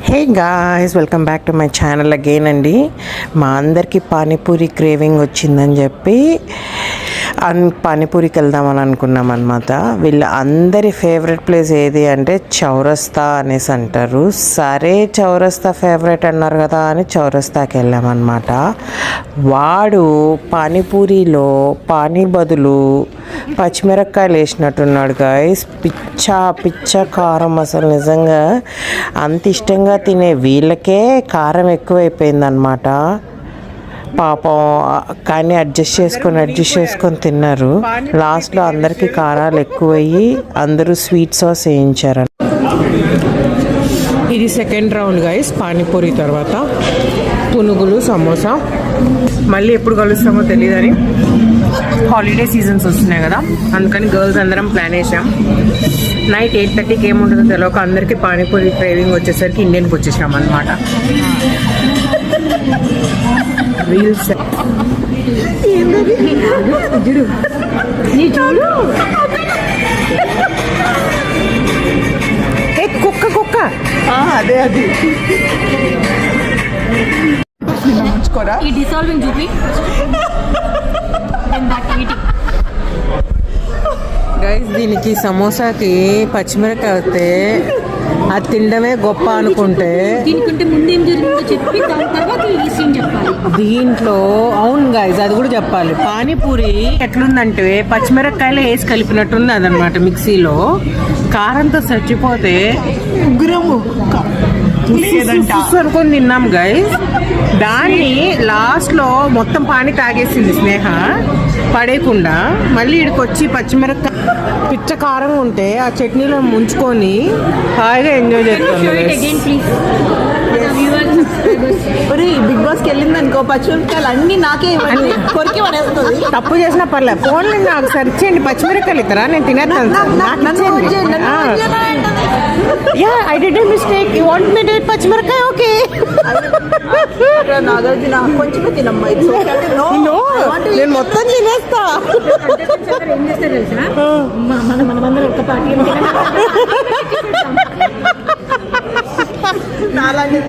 Hey guys, welcome back to my channel again అండి. మా అందరికీ పానీపూరి క్రేవింగ్ వచ్చిందని చెప్పి పానీపూరికి వెళ్దామని అనుకున్నాం అనమాట. వీళ్ళ అందరి ఫేవరెట్ ప్లేస్ ఏది అంటే చౌరస్తా అనేసి అంటారు. సరే చౌరస్తా ఫేవరెట్ అన్నారు కదా అని చౌరస్తాకి వెళ్ళామన్నమాట. వాడు పానీపూరిలో పానీ బదులు పచ్చిమిరపకాయలు వేసినట్టున్నాడు గాయస్. పిచ్చ కారం, అసలు నిజంగా అంత ఇష్టంగా తినే వీళ్ళకే కారం ఎక్కువైపోయిందనమాట పాపం. కానీ అడ్జస్ట్ చేసుకొని తిన్నారు. లాస్ట్లో అందరికీ కారాలు ఎక్కువయ్యి అందరూ స్వీట్ సాస్ వేయించారు. ఇది సెకండ్ రౌండ్ గైస్. పానీపూరి తర్వాత పునుగులు, సమోసా. మళ్ళీ ఎప్పుడు కలుస్తామో తెలియదని హాలిడే సీజన్స్ వస్తున్నాయి కదా, అందుకని గర్ల్స్ అందరం ప్లాన్ వేసాం. నైట్ 8:30కి ఏముంటుందో తెలియక అందరికీ పానీపూరి క్రేవింగ్ వచ్చేసరికి ఇండియన్కి వచ్చేసాం అనమాట. రీల్స్ కుక్క అదే అది ఈ డిసాల్వింగ్ చూపి గైస్. దీనికి సమోసాకి పచ్చిమిరపకాయ వస్తే అది తినడమే గొప్ప అనుకుంటే దీనికంటే ముందు ఏం జరిగిందో చెప్పి దాని తర్వాత ఈ సీన్ చెప్పాలి దీంట్లో. అవును గైస్, అది కూడా చెప్పాలి. పానీపూరి ఎట్లుందంటే పచ్చిమిరపకాయలు వేసి కలిపినట్టుంది అదనమాట మిక్సీలో. కారంతో చచ్చిపోతే అనుకొని తిన్నాం గైస్. దాన్ని లాస్ట్ లో మొత్తం పానీ తాగేసింది స్నేహ పడేయకుండా. మళ్ళీ ఇక్కడికి వచ్చి పచ్చిమిరపకాయ పిచ్చ కారంగా ఉంటే ఆ చట్నీలో ముంచుకొని హాయిగా ఎంజాయ్ చేస్తాను. బిగ్ బాస్ కి వెళ్ళింది అనుకో, పచ్చిమిరపకాయలు అన్ని నాకే కొరికి పడేస్తుంది. తప్పు చేసినా పర్లేదు, ఫోన్లో నాకు సర్చ్ చేయండి. పచ్చిమిరపకాయలు ఇస్తారా, నేను తినేస్తాను. I did a mistake. You want me to eat పచ్చిమిరపకాయ? ఓకే. నాగార్జున కొంచెమే తినమ్మా. నేను మొత్తం తినేస్తా. ఏం చేస్తారు తెలుసా, మనమందరం ఒక పార్టీ